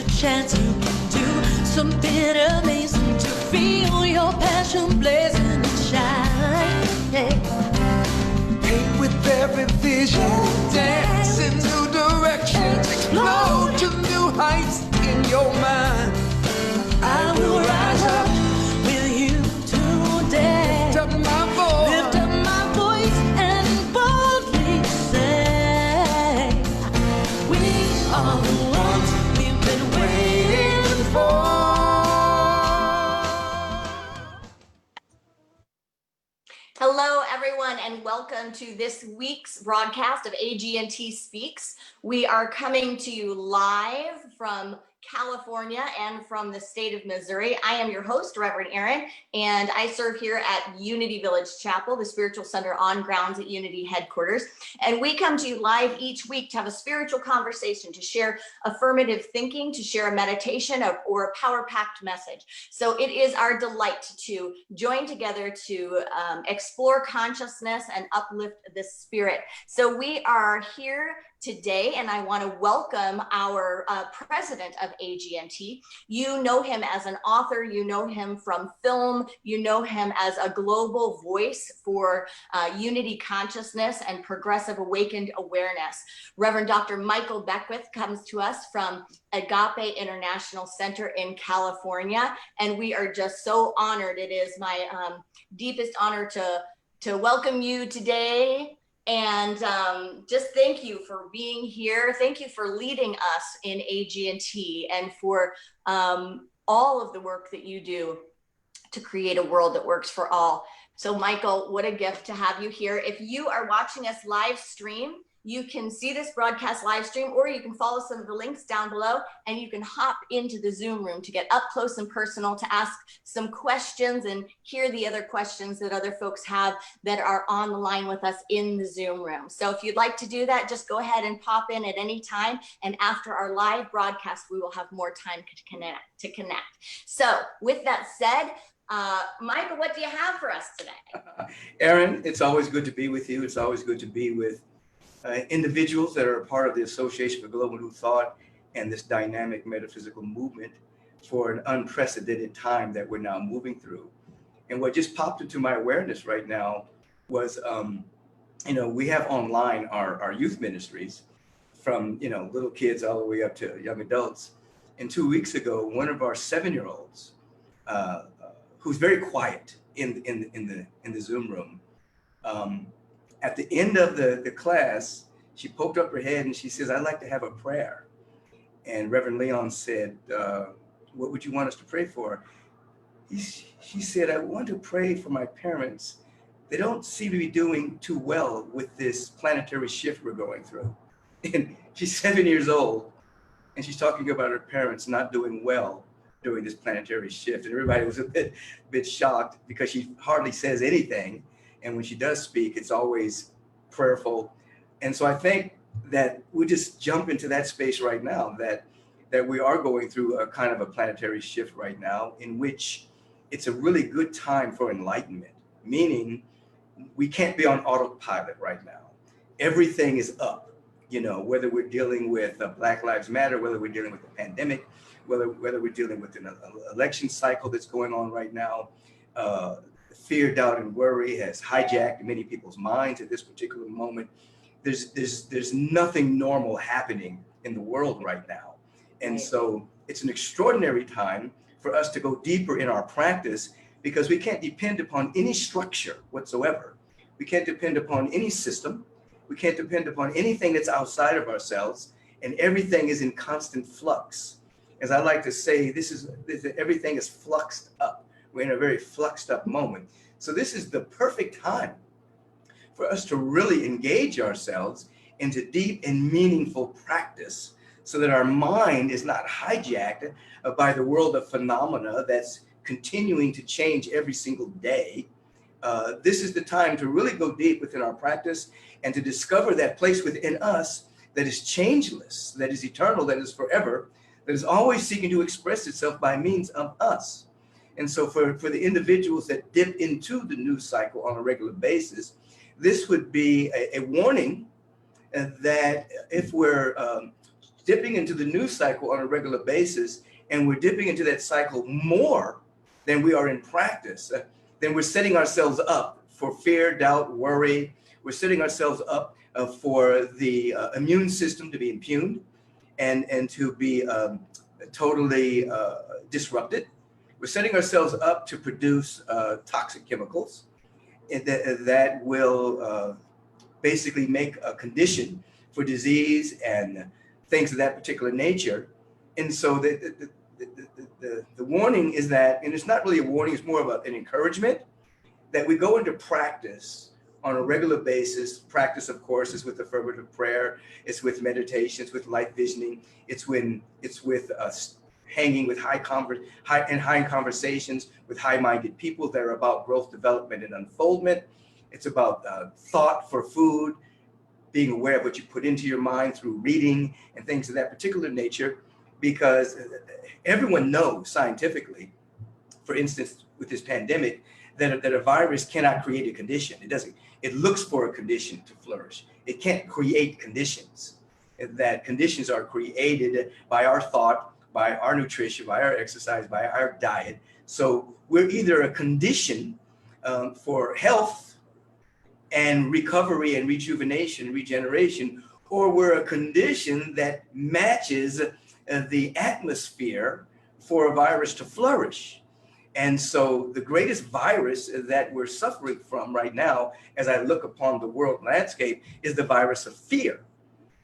chance you can do something amazing to feel your passion blazing and shine. Paint with every vision, dance in new directions, explode to new heights in your mind. I will rise up with you today. Lift up my voice and boldly say, we are the ones we've been waiting for. Hello, everyone, and welcome to this week's broadcast of AGNT Speaks. We are coming to you live from California and from the state of Missouri. I am your host, Reverend Erin, and I serve here at Unity Village Chapel, the spiritual center on grounds at Unity headquarters. And we come to you live each week to have a spiritual conversation, to share affirmative thinking, to share a meditation or a power-packed message. So it is our delight to join together to explore consciousness and uplift the spirit. So we are here today, and I want to welcome our president of AGNT. You know him as an author, you know him from film, you know him as a global voice for unity consciousness and progressive awakened awareness. Reverend Dr. Michael Beckwith comes to us from Agape International Center in California, and we are just so honored. It is my deepest honor to welcome you today. And just thank you for being here. Thank you for leading us in AGNT and for all of the work that you do to create a world that works for all. So Michael, what a gift to have you here. If you are watching us live stream, you can see this broadcast live stream, or you can follow some of the links down below, and you can hop into the Zoom room to get up close and personal, to ask some questions and hear the other questions that other folks have that are on the line with us in the Zoom room. So if you'd like to do that, just go ahead and pop in at any time. And after our live broadcast, we will have more time to connect. So with that said, Michael, what do you have for us today? Erin, it's always good to be with you. It's always good to be with individuals that are a part of the Association for Global New Thought and this dynamic metaphysical movement for an unprecedented time that we're now moving through. And what just popped into my awareness right now was, we have online our youth ministries from, little kids all the way up to young adults. And 2 weeks ago, one of our 7-year-olds, who's very quiet in the Zoom room, at the end of the class, she poked up her head and she says, "I'd like to have a prayer." And Reverend Leon said, "What would you want us to pray for?" She said, "I want to pray for my parents. They don't seem to be doing too well with this planetary shift we're going through." And she's 7 years old, and she's talking about her parents not doing well during this planetary shift. And everybody was a bit shocked because she hardly says anything. And when she does speak, it's always prayerful. And so I think that we just jump into that space right now, that we are going through a kind of a planetary shift right now, in which it's a really good time for enlightenment, meaning we can't be on autopilot right now. Everything is up, whether we're dealing with Black Lives Matter, whether we're dealing with the pandemic, whether we're dealing with an election cycle that's going on right now. Fear, doubt, and worry has hijacked many people's minds at this particular moment. There's nothing normal happening in the world right now. And so it's an extraordinary time for us to go deeper in our practice, because we can't depend upon any structure whatsoever. We can't depend upon any system. We can't depend upon anything that's outside of ourselves, and everything is in constant flux. As I like to say, everything is fluxed up. We're in a very fluxed up moment. So this is the perfect time for us to really engage ourselves into deep and meaningful practice, so that our mind is not hijacked by the world of phenomena that's continuing to change every single day. This is the time to really go deep within our practice and to discover that place within us that is changeless, that is eternal, that is forever, that is always seeking to express itself by means of us. And so for the individuals that dip into the news cycle on a regular basis, this would be a warning that if we're dipping into the news cycle on a regular basis, and we're dipping into that cycle more than we are in practice, then we're setting ourselves up for fear, doubt, worry. We're setting ourselves up for the immune system to be impugned and to be totally disrupted. We're setting ourselves up to produce toxic chemicals that will basically make a condition for disease and things of that particular nature. And so the warning is that, and it's not really a warning, it's more of an encouragement that we go into practice on a regular basis. Practice, of course, is with affirmative prayer, it's with meditation, it's with light visioning, it's with us hanging with high conversations with high-minded people that are about growth, development, and unfoldment. It's about thought for food, being aware of what you put into your mind through reading and things of that particular nature, because everyone knows scientifically, for instance, with this pandemic, that a virus cannot create a condition. It doesn't. It looks for a condition to flourish. It can't create conditions. That conditions are created by our thought, by our nutrition, by our exercise, by our diet. So we're either a condition for health and recovery and rejuvenation, regeneration, or we're a condition that matches the atmosphere for a virus to flourish. And so the greatest virus that we're suffering from right now, as I look upon the world landscape, is the virus of fear.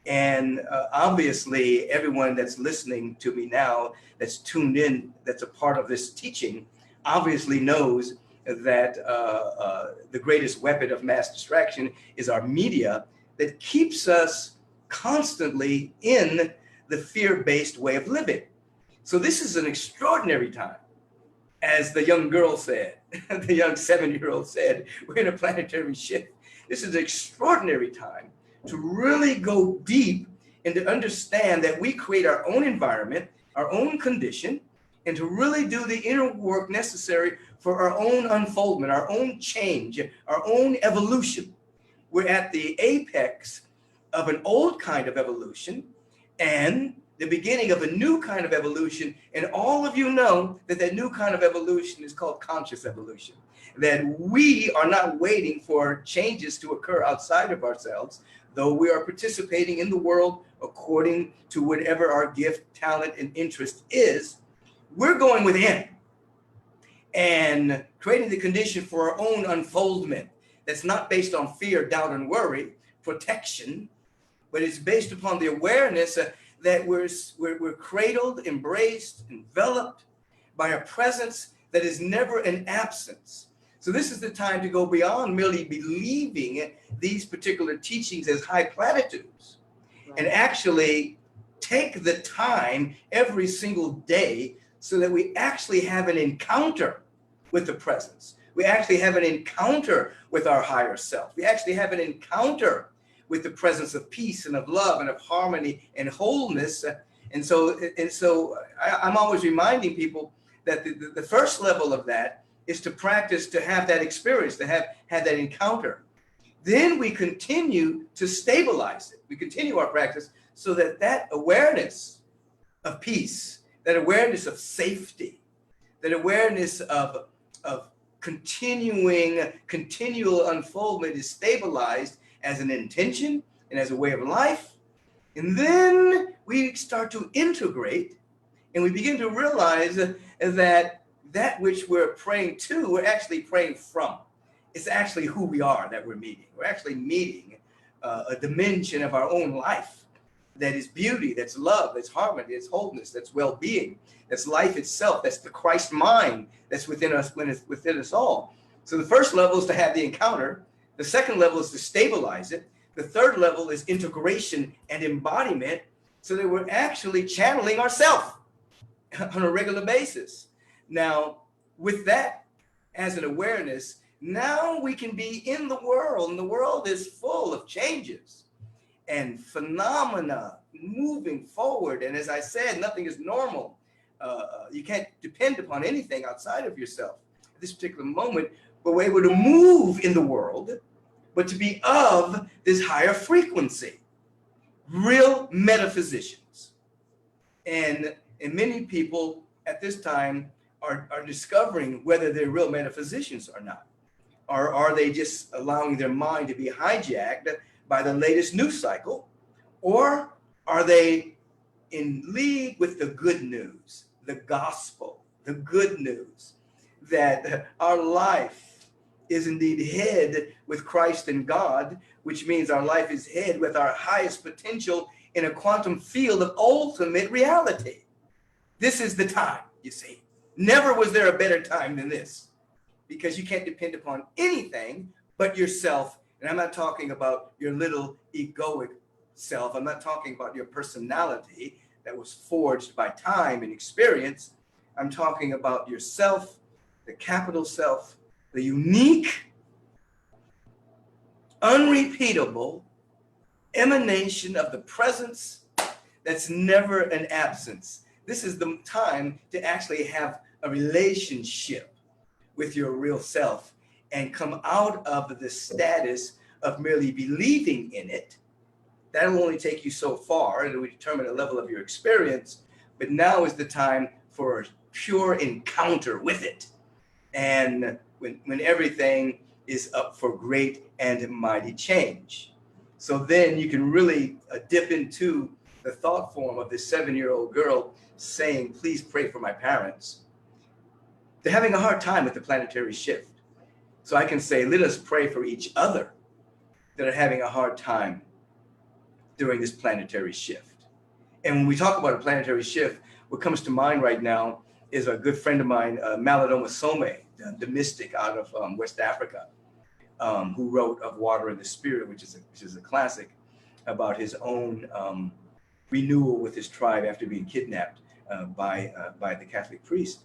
And obviously, everyone that's listening to me now, that's tuned in, that's a part of this teaching, obviously knows that the greatest weapon of mass distraction is our media that keeps us constantly in the fear-based way of living. So this is an extraordinary time. As the young girl said, the young 7-year-old said, we're in a planetary shift. This is an extraordinary time to really go deep and to understand that we create our own environment, our own condition, and to really do the inner work necessary for our own unfoldment, our own change, our own evolution. We're at the apex of an old kind of evolution and the beginning of a new kind of evolution. And all of you know that that new kind of evolution is called conscious evolution. That we are not waiting for changes to occur outside of ourselves, though we are participating in the world according to whatever our gift, talent, and interest is. We're going within and creating the condition for our own unfoldment that's not based on fear, doubt, and worry, protection, but it's based upon the awareness that we're cradled, embraced, enveloped by a presence that is never an absence. So this is the time to go beyond merely believing these particular teachings as high platitudes, and actually take the time every single day so that we actually have an encounter with the presence. We actually have an encounter with our higher self. We actually have an encounter with the presence of peace and of love and of harmony and wholeness. And so I'm always reminding people that the first level of that is to practice, to have that experience, to have that encounter. Then we continue to stabilize it. We continue our practice so that that awareness of peace, that awareness of safety, that awareness of continual unfoldment is stabilized as an intention and as a way of life. And then we start to integrate and we begin to realize that which we're praying to, we're actually praying from. It's actually who we are that we're meeting. We're actually meeting a dimension of our own life that is beauty, that's love, that's harmony, that's wholeness, that's well-being, that's life itself, that's the Christ mind that's within us, within us all. So the first level is to have the encounter. The second level is to stabilize it. The third level is integration and embodiment, so that we're actually channeling ourselves on a regular basis. Now, with that as an awareness, now we can be in the world, and the world is full of changes and phenomena moving forward. And as I said, nothing is normal. You can't depend upon anything outside of yourself at this particular moment, but we're able to move in the world, but to be of this higher frequency. Real metaphysicians, And many people at this time are discovering whether they're real metaphysicians or not. Or are they just allowing their mind to be hijacked by the latest news cycle? Or are they in league with the good news, the gospel, the good news that our life is indeed hid with Christ and God, which means our life is hid with our highest potential in a quantum field of ultimate reality. This is the time, you see. Never was there a better time than this, because you can't depend upon anything but yourself. And I'm not talking about your little egoic self. I'm not talking about your personality that was forged by time and experience. I'm talking about yourself, the capital self, the unique, unrepeatable emanation of the presence that's never an absence. This is the time to actually have a relationship with your real self and come out of the status of merely believing in it. That will only take you so far, and it will determine the level of your experience. But now is the time for a pure encounter with it. And when everything is up for great and mighty change. So then you can really dip into the thought form of this 7-year-old girl saying, please pray for my parents. They're having a hard time with the planetary shift. So I can say, let us pray for each other that are having a hard time during this planetary shift. And when we talk about a planetary shift, what comes to mind right now is a good friend of mine, Malidoma Some, the mystic out of West Africa, who wrote Of Water and the Spirit, which is a classic about his own renewal with his tribe after being kidnapped by the Catholic priest.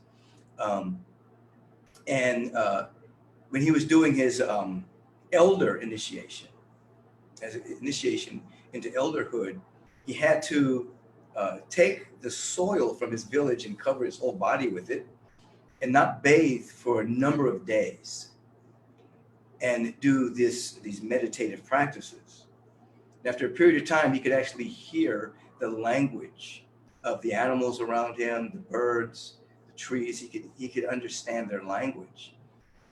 When he was doing his elder initiation, as an initiation into elderhood, he had to take the soil from his village and cover his whole body with it and not bathe for a number of days and do these meditative practices. And after a period of time, he could actually hear the language of the animals around him, the birds, the trees. He could understand their language.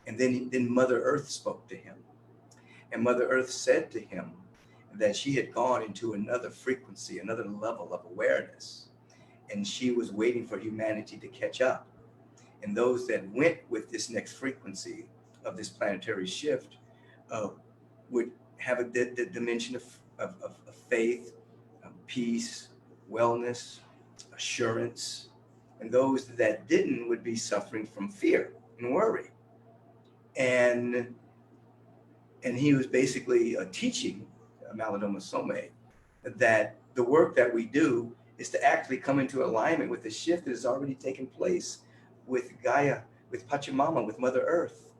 And then Mother Earth spoke to him. And Mother Earth said to him that she had gone into another frequency, another level of awareness. And she was waiting for humanity to catch up. And those that went with this next frequency of this planetary shift would have a dimension of faith, peace, wellness, assurance. And those that didn't would be suffering from fear and worry. And he was basically teaching Malidoma Some that the work that we do is to actually come into alignment with the shift that has already taken place with Gaia, with Pachamama, with Mother Earth.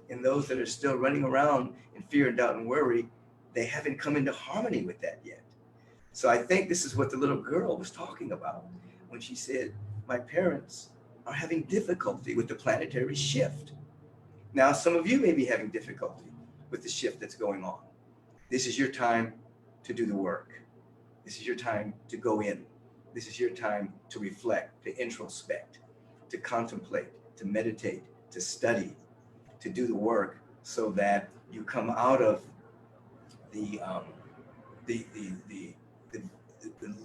And those that are still running around in fear and doubt and worry, they haven't come into harmony with that yet. So I think this is what the little girl was talking about when she said, my parents are having difficulty with the planetary shift. Now, some of you may be having difficulty with the shift that's going on. This is your time to do the work. This is your time to go in. This is your time to reflect, to introspect, to contemplate, to meditate, to study, to do the work so that you come out of the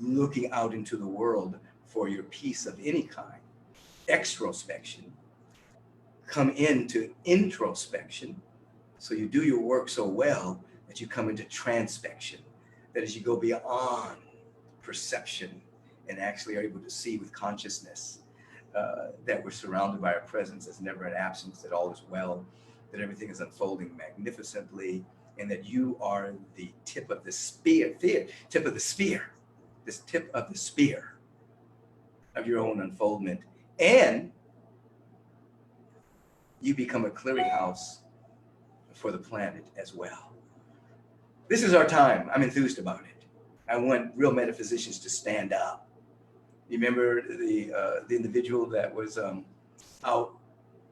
looking out into the world for your peace of any kind, extrospection, come into introspection. So you do your work so well that you come into transpection. That is, you go beyond perception and actually are able to see with consciousness that we're surrounded by our presence. There's never an absence, that all is well, that everything is unfolding magnificently, and that you are the tip of the spear of your own unfoldment. And you become a clearinghouse for the planet as well. This is our time. I'm enthused about it. I want real metaphysicians to stand up. You remember the individual that was out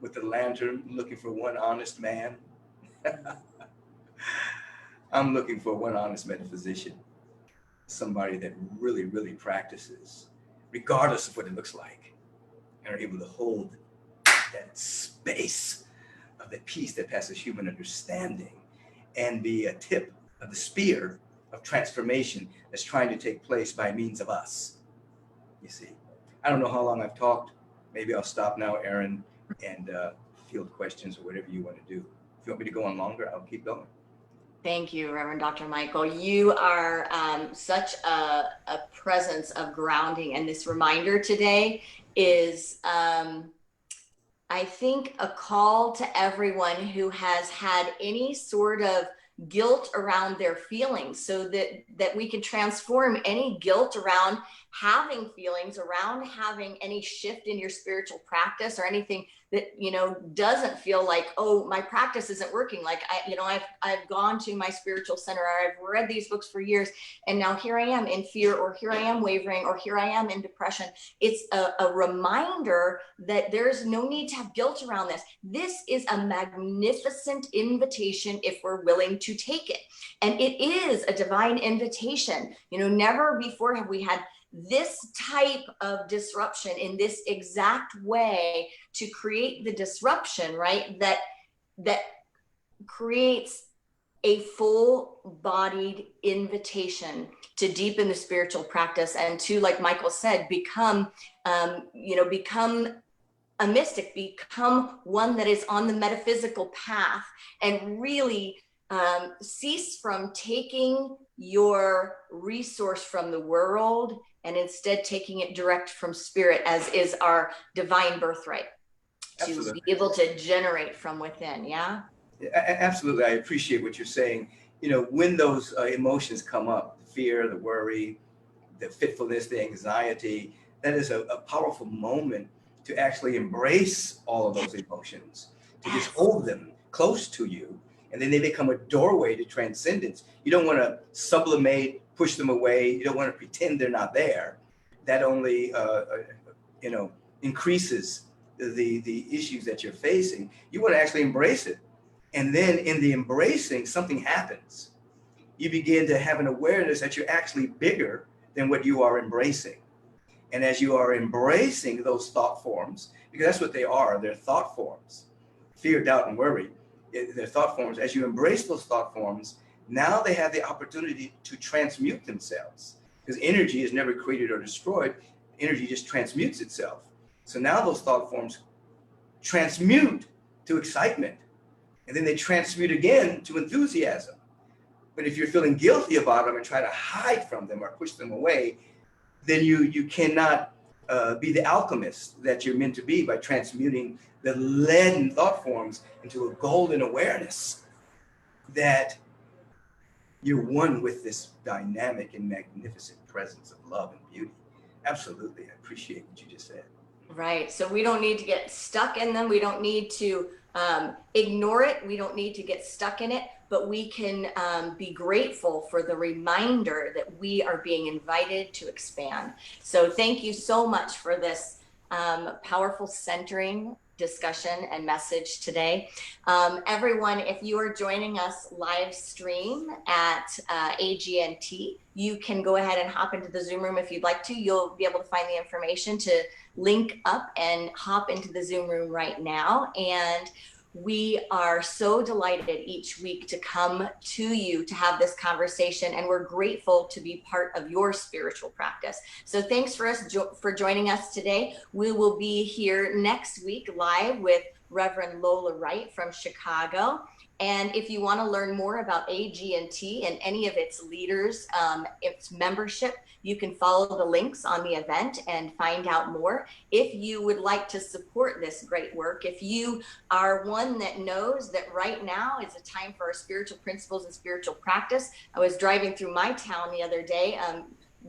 with the lantern looking for one honest man? I'm looking for one honest metaphysician, somebody that really, really practices regardless of what it looks like, and are able to hold that space of the peace that passes human understanding and be a tip of the spear of transformation that's trying to take place by means of us. You see, I don't know how long I've talked. Maybe I'll stop now, Erin, and field questions or whatever you want to do. If you want me to go on longer, I'll keep going. Thank you, Reverend Dr. Michael. You are such a presence of grounding, and this reminder today is, I think, a call to everyone who has had any sort of guilt around their feelings, so that we can transform any guilt around having feelings, around having any shift in your spiritual practice or anything that, you know, doesn't feel like, oh, my practice isn't working. Like, I've gone to my spiritual center, or I've read these books for years, and now here I am in fear, or here I am wavering, or here I am in depression. It's a reminder that there's no need to have guilt around this. This is a magnificent invitation if we're willing to take it. And it is a divine invitation. You know, never before have we had this type of disruption in this exact way to create the disruption, right? That creates a full-bodied invitation to deepen the spiritual practice and to, like Michael said, become a mystic, become one that is on the metaphysical path, and really cease from taking your resource from the world and instead taking it direct from spirit, as is our divine birthright. Absolutely. To be able to generate from within. Yeah. Absolutely. I appreciate what you're saying. You know, when those emotions come up, the fear, the worry, the fitfulness, the anxiety, that is a powerful moment to actually embrace all of those emotions, to just hold them close to you, and then they become a doorway to transcendence. You don't want to sublimate, push them away. You don't want to pretend they're not there. That only, increases the issues that you're facing. You want to actually embrace it. And then in the embracing, something happens. You begin to have an awareness that you're actually bigger than what you are embracing. And as you are embracing those thought forms, because that's what they are, they're thought forms, fear, doubt, and worry, they're thought forms. As you embrace those thought forms, now they have the opportunity to transmute themselves, because energy is never created or destroyed. Energy just transmutes itself. So now those thought forms transmute to excitement, and then they transmute again to enthusiasm. But if you're feeling guilty about them and try to hide from them or push them away, then you cannot be the alchemist that you're meant to be by transmuting the leaden thought forms into a golden awareness that you're one with this dynamic and magnificent presence of love and beauty. Absolutely. I appreciate what you just said. Right. So we don't need to get stuck in them. We don't need to ignore it. We don't need to get stuck in it, but we can be grateful for the reminder that we are being invited to expand. So thank you so much for this powerful centering discussion and message today. Everyone, if you are joining us live stream at AGNT, you can go ahead and hop into the Zoom room if you'd like to. You'll be able to find the information to link up and hop into the Zoom room right now. And we are so delighted each week to come to you to have this conversation, and we're grateful to be part of your spiritual practice. So thanks for joining us today. We will be here next week live with Reverend Lola Wright from Chicago. And if you want to learn more about AGNT and any of its leaders, its membership, you can follow the links on the event and find out more. If you would like to support this great work, if you are one that knows that right now is a time for our spiritual principles and spiritual practice. I was driving through my town the other day,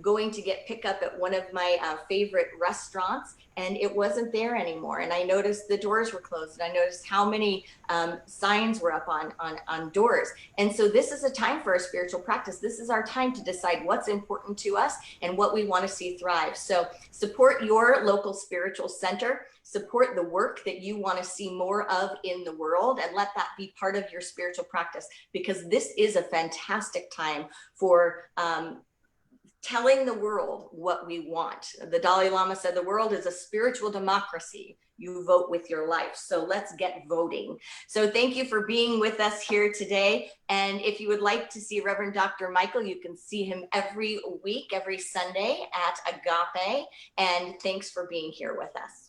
going to get pickup at one of my favorite restaurants, and it wasn't there anymore. And I noticed the doors were closed, and I noticed how many signs were up on doors. And so this is a time for our spiritual practice. This is our time to decide what's important to us and what we want to see thrive. So support your local spiritual center, support the work that you want to see more of in the world, and let that be part of your spiritual practice, because this is a fantastic time for telling the world what we want. The Dalai Lama said the world is a spiritual democracy. You vote with your life. So let's get voting. So thank you for being with us here today. And if you would like to see Reverend Dr. Michael, you can see him every week, every Sunday at Agape. And thanks for being here with us.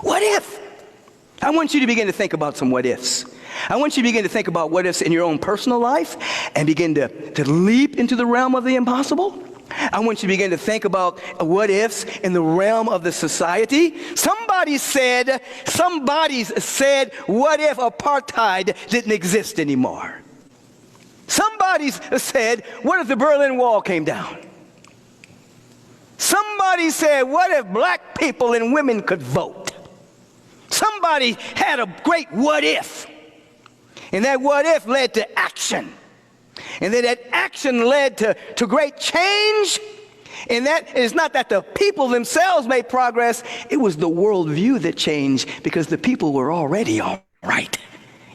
What if? I want you to begin to think about some what ifs. I want you to begin to think about what ifs in your own personal life and begin to leap into the realm of the impossible. I want you to begin to think about what ifs in the realm of the society. Somebody said, what if apartheid didn't exist anymore? Somebody said, what if the Berlin Wall came down? Somebody said, what if black people and women could vote? Somebody had a great what if. And that what if led to action. And then that action led to great change. And that is not that the people themselves made progress. It was the worldview that changed because the people were already all right.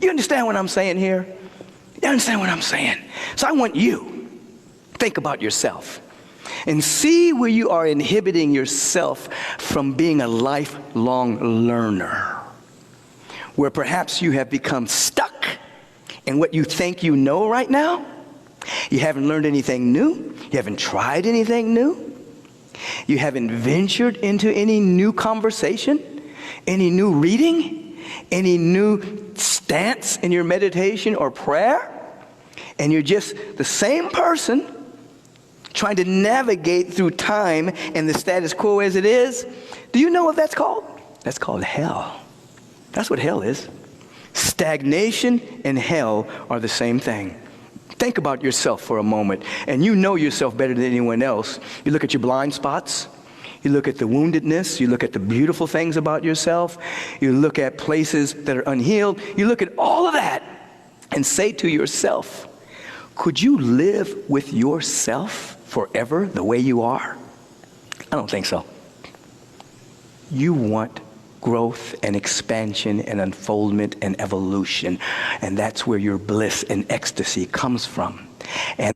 You understand what I'm saying here? You understand what I'm saying? So I want you to think about yourself and see where you are inhibiting yourself from being a lifelong learner, where perhaps you have become stuck in what you think you know right now. You haven't learned anything new. You haven't tried anything new. You haven't ventured into any new conversation, any new reading, any new stance in your meditation or prayer. And you're just the same person trying to navigate through time and the status quo as it is. Do you know what that's called? That's called hell. That's what hell is. Stagnation and hell are the same thing. Think about yourself for a moment, and you know yourself better than anyone else. You look at your blind spots. You look at the woundedness. You look at the beautiful things about yourself. You look at places that are unhealed. You look at all of that and say to yourself, could you live with yourself forever the way you are? I don't think so. You want growth and expansion and unfoldment and evolution, and that's where your bliss and ecstasy comes from. And